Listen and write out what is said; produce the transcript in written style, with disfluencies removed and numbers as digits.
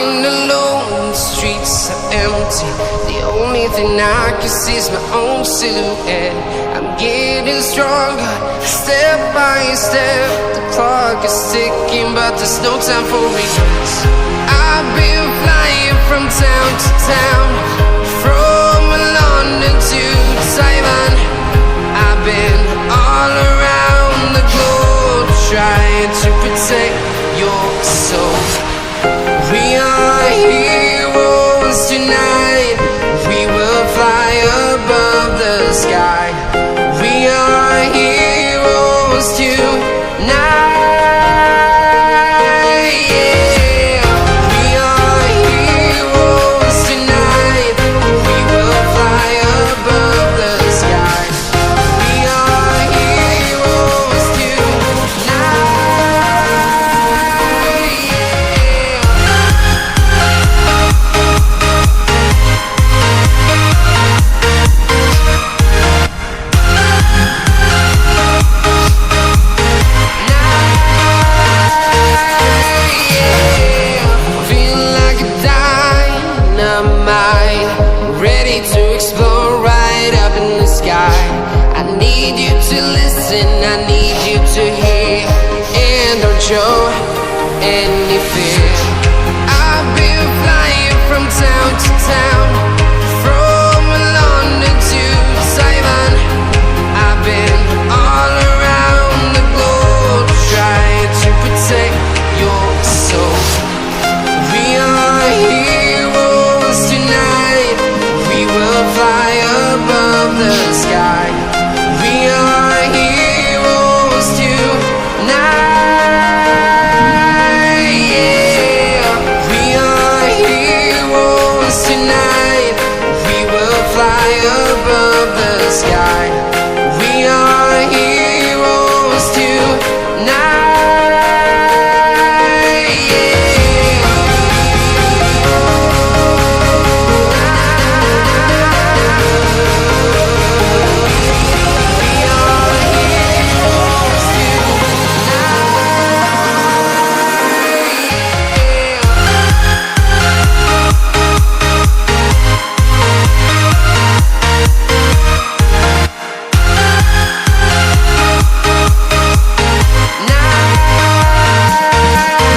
Walking alone, the streets are empty. The only thing I can see is my own silhouette. I'm getting stronger, step by step. The clock is ticking, but there's no time for regrets. I've been flying from town to town, from London to Taiwan. I've been all around the globe, trying to protect your soul. We are heroes tonight. We will fly above the sky. We are heroes tonight. Yeah. We are heroes tonight. We will fly above the sky. We are heroes tonight. Listen, I need you to hear, and don't show any fear.